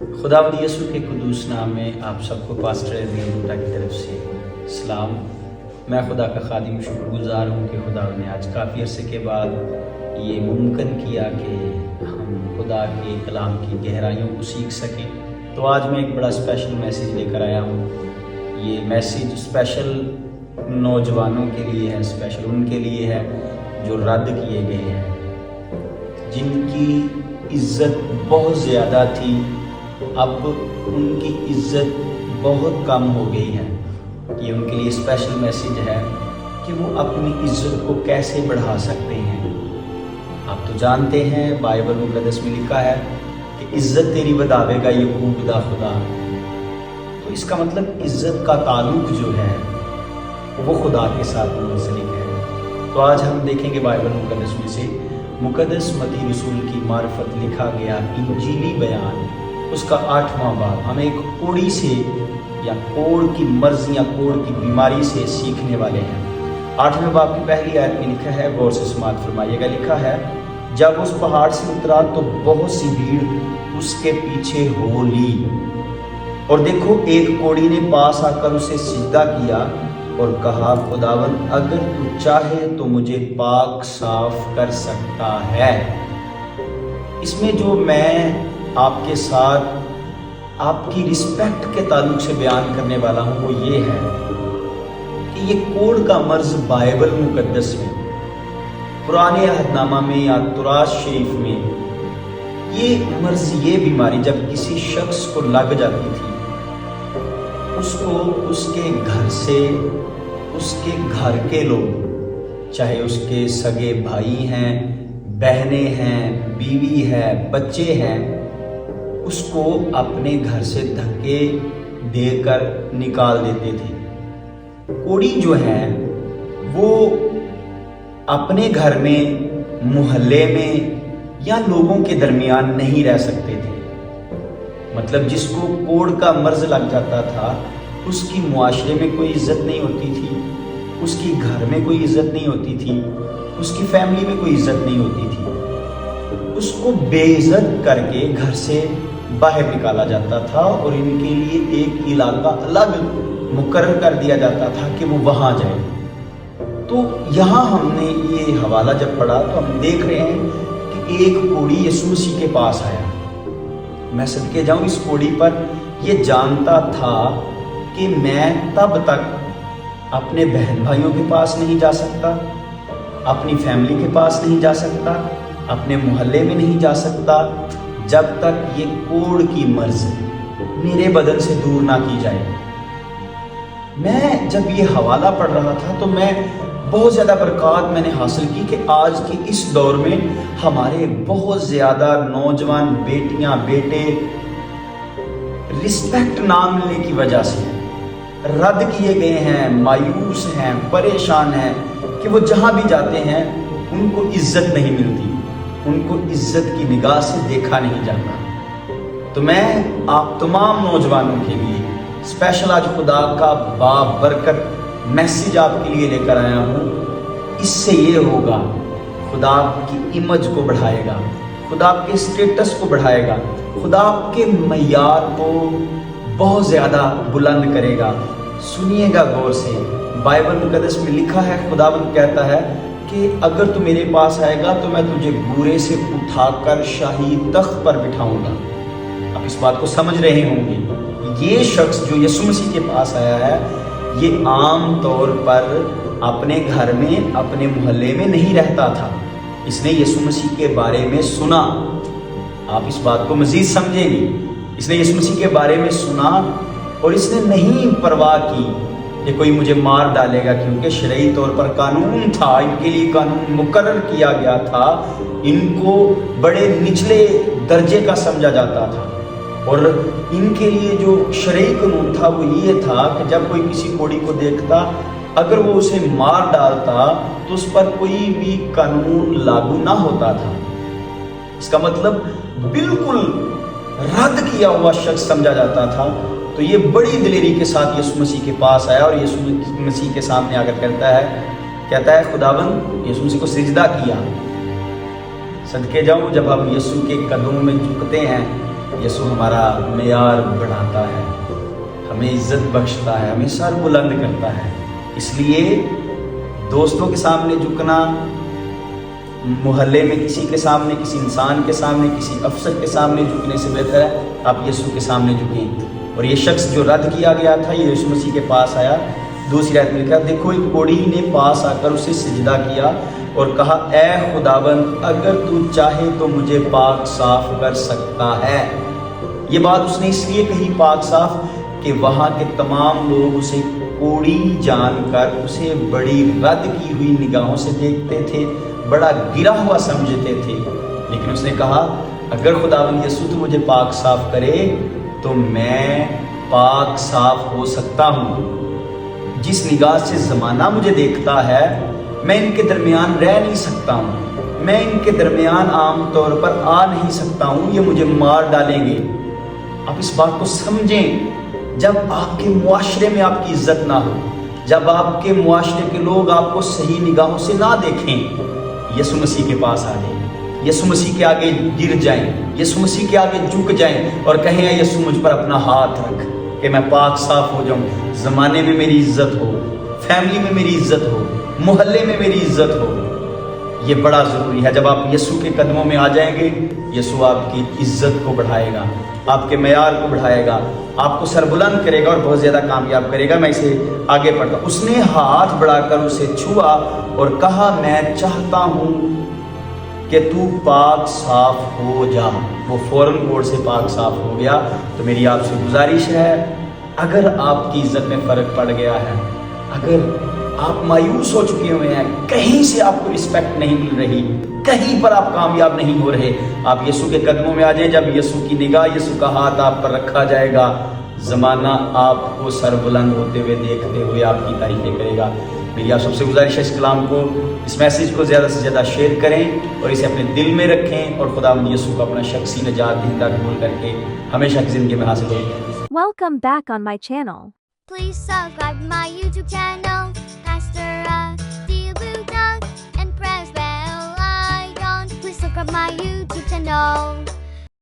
खुदावंद यीशु के कुदूस नाम में आप सबको पास्टर एडविन बूटा की तरफ से सलाम। मैं खुदा का खादिम शुक्रगुजार हूँ कि खुदा ने आज काफ़ी अरसे के बाद ये मुमकिन किया कि हम खुदा के कलाम की गहराइयों को सीख सकें। तो आज मैं एक बड़ा स्पेशल मैसेज लेकर आया हूँ। ये मैसेज स्पेशल नौजवानों के लिए है, स्पेशल उनके लिए है जो रद्द किए गए हैं, जिनकी इज़्ज़त बहुत ज़्यादा थी, अब उनकी इज़्ज़त बहुत कम हो गई है। ये उनके लिए स्पेशल मैसेज है कि वो अपनी इज़्ज़त को कैसे बढ़ा सकते हैं। आप तो जानते हैं बाइबल मुक़द्दस में लिखा है कि इज़्ज़त तेरी बढ़ावेगा यकूब दा खुदा। तो इसका मतलब इज़्ज़त का ताल्लुक जो है वो खुदा के साथ मुंसलिक है। तो आज हम देखेंगे बाइबल मुक़द्दस में से मुक़द्दस मत्ती रसूल की मार्फत लिखा गया इंजीली बयान, उसका 8वां बाब। हम एक कोड़ी से या कोड़ की मर्ज़ या कोड़ की बीमारी से सीखने वाले हैं। 8वें बाब की पहली आयत में लिखा है, गौर से समाअत फरमाइएगा। लिखा है, जब उस पहाड़ से उतरा तो बहुत सी भीड़ उसके पीछे हो ली, और देखो एक कोड़ी ने पास आकर उसे सिजदा किया और कहा, खुदावंद अगर तू चाहे तो मुझे पाक साफ कर सकता है। इसमें जो मैं आपके साथ आपकी रिस्पेक्ट के ताल्लुक से बयान करने वाला हूँ वो ये है कि ये कोड़ का मर्ज बाइबल मुक़द्दस में, पुराने अहदनामा में या तुरास शरीफ में ये मर्ज, ये बीमारी जब किसी शख्स को लग जाती थी, उसको उसके घर से, उसके घर के लोग, चाहे उसके सगे भाई हैं, बहनें हैं, बीवी है, बच्चे हैं, उसको अपने घर से धक्के देकर निकाल देते थे। कोड़ी जो है वो अपने घर में, मोहल्ले में या लोगों के दरमियान नहीं रह सकते थे। मतलब जिसको कोड़ का मर्ज लग जाता था उसकी मुआशरे में कोई इज्जत नहीं होती थी, उसकी घर में कोई इज्जत नहीं होती थी, उसकी फैमिली में कोई इज्जत नहीं होती थी। उसको बेइज्जत करके घर से बाहर निकाला जाता था और इनके लिए एक इलाका अलग मुकर्रर कर दिया जाता था कि वो वहाँ जाए। तो यहाँ हमने ये हवाला जब पढ़ा तो हम देख रहे हैं कि एक कोड़ी यीशु मसीह के पास आया। मैं सदके जाऊँ इस कोड़ी पर, ये जानता था कि मैं तब तक अपने बहन भाइयों के पास नहीं जा सकता, अपनी फैमिली के पास नहीं जा सकता, अपने मोहल्ले में नहीं जा सकता, जब तक ये कोड़ की मर्ज मेरे बदन से दूर ना की जाए। मैं जब ये हवाला पढ़ रहा था तो मैं बहुत ज़्यादा बरक़ात मैंने हासिल की कि आज के इस दौर में हमारे बहुत ज़्यादा नौजवान बेटियां, बेटे रिस्पेक्ट ना मिलने की वजह से रद्द किए गए हैं, मायूस हैं, परेशान हैं कि वो जहाँ भी जाते हैं उनको इज्जत नहीं मिलती, उनको इज्जत की निगाह से देखा नहीं जाता। तो मैं आप तमाम नौजवानों के लिए स्पेशल आज खुदा का बाबरकत मैसेज आपके लिए लेकर आया हूँ। इससे ये होगा, खुदा आपकी इमेज को बढ़ाएगा, खुदा आपके स्टेटस को बढ़ाएगा, खुदा आपके मयार को बहुत ज़्यादा बुलंद करेगा। सुनिएगा गौर से, बाइबल मुक़द्दस में लिखा है, खुदावंद कहता है कि अगर तू मेरे पास आएगा तो मैं तुझे बूरे से उठाकर शाही तख्त पर बिठाऊंगा। आप इस बात को समझ रहे होंगे। ये शख्स जो यीशु मसीह के पास आया है, ये आम तौर पर अपने घर में, अपने मोहल्ले में नहीं रहता था। इसने यीशु मसीह के बारे में सुना। आप इस बात को मज़ीद समझेंगे। इसने यीशु मसीह के बारे में सुना और इसने नहीं परवाह की कि कोई मुझे मार डालेगा, क्योंकि शरई तौर पर कानून था, इनके लिए कानून मुकर्रर किया गया था, इनको बड़े निचले दर्जे का समझा जाता था। और इनके लिए जो शरई कानून था वो ये था कि जब कोई किसी कोड़ी को देखता, अगर वो उसे मार डालता तो उस पर कोई भी कानून लागू ना होता था। इसका मतलब बिल्कुल रद्द किया हुआ शख्स समझा जाता था। तो ये बड़ी दिलेरी के साथ यीशु मसीह के पास आया और यीशु मसीह के सामने आकर कहता है खुदावंद, यीशु मसीह को सिजदा किया। सदके जाऊं, जब हम यीशु के कदमों में झुकते हैं यसु हमारा मेयार बढ़ाता है, हमें इज्जत बख्शता है, हमें सर बुलंद करता है। इसलिए दोस्तों के सामने झुकना, मोहल्ले में किसी के सामने, किसी इंसान के सामने, किसी अफसर के सामने झुकने से बेहतर है आप यसु के सामने झुकें। और ये शख्स जो रद्द किया गया था, ये यीशु मसीह के पास आया। दूसरी आयत में लिखा, देखो एक कोढ़ी ने पास आकर उसे सिजदा किया और कहा, ऐ खुदाबंद, अगर तू चाहे तो मुझे पाक साफ कर सकता है। ये बात उसने इसलिए कही पाक साफ कि वहाँ के तमाम लोग उसे कोढ़ी जानकर उसे बड़ी रद्द की हुई निगाहों से देखते थे, बड़ा गिरा हुआ समझते थे। लेकिन उसने कहा, अगर खुदावंद यसू तो मुझे पाक साफ करे तो मैं पाक साफ हो सकता हूँ। जिस निगाह से ज़माना मुझे देखता है, मैं इनके दरमियान रह नहीं सकता हूँ, मैं इनके दरमियान आम तौर पर आ नहीं सकता हूँ, ये मुझे मार डालेंगे। आप इस बात को समझें, जब आपके मुआशरे में आपकी इज्जत ना हो, जब आपके मुआशरे के लोग आपको सही निगाहों से ना देखें, यसु मसीह के पास आ जाएं, यसु मसीह के आगे गिर जाएं, यसु मसीह के आगे झुक जाएं और कहें, यसु मुझ पर अपना हाथ रख कि मैं पाक साफ हो जाऊं, ज़माने में मेरी इज्जत हो, फैमिली में मेरी इज्जत हो, मोहल्ले में मेरी इज्जत हो। ये बड़ा ज़रूरी है। जब आप यसु के कदमों में आ जाएंगे, यसु आपकी इज्जत को बढ़ाएगा, आपके मेयार को बढ़ाएगा, आपको सरबुलंद करेगा और बहुत ज़्यादा कामयाब करेगा। मैं इसे आगे पढ़ता। उसने हाथ बढ़ाकर उसे छुआ और कहा, मैं चाहता हूँ कि तू पाक साफ हो जा। वो फौरन गोड़ से पाक साफ हो गया। तो मेरी आपसे गुजारिश है, अगर आपकी इज्जत में फ़र्क पड़ गया है, अगर आप मायूस हो चुके हुए हैं, कहीं से आपको रिस्पेक्ट नहीं मिल रही, कहीं पर आप कामयाब नहीं हो रहे, आप यसु के कदमों में आ जाए। जब यसु की निगाह, यसु का हाथ आप पर रखा जाएगा, ज़माना आपको सरबुलंद होते हुए देखते हुए आपकी तारीफें करेगा। मेरी आप सबसे गुजारिश है, इस कलाम को, इस मैसेज को ज़्यादा से ज़्यादा शेयर करें और इसे अपने दिल में रखें और खुदावंद यसु को अपना शख्सी नजात दीदा कबूल करके हमेशा की ज़िंदगी में हासिल करें। Welcome back on my channel. Please subscribe my YouTube channel.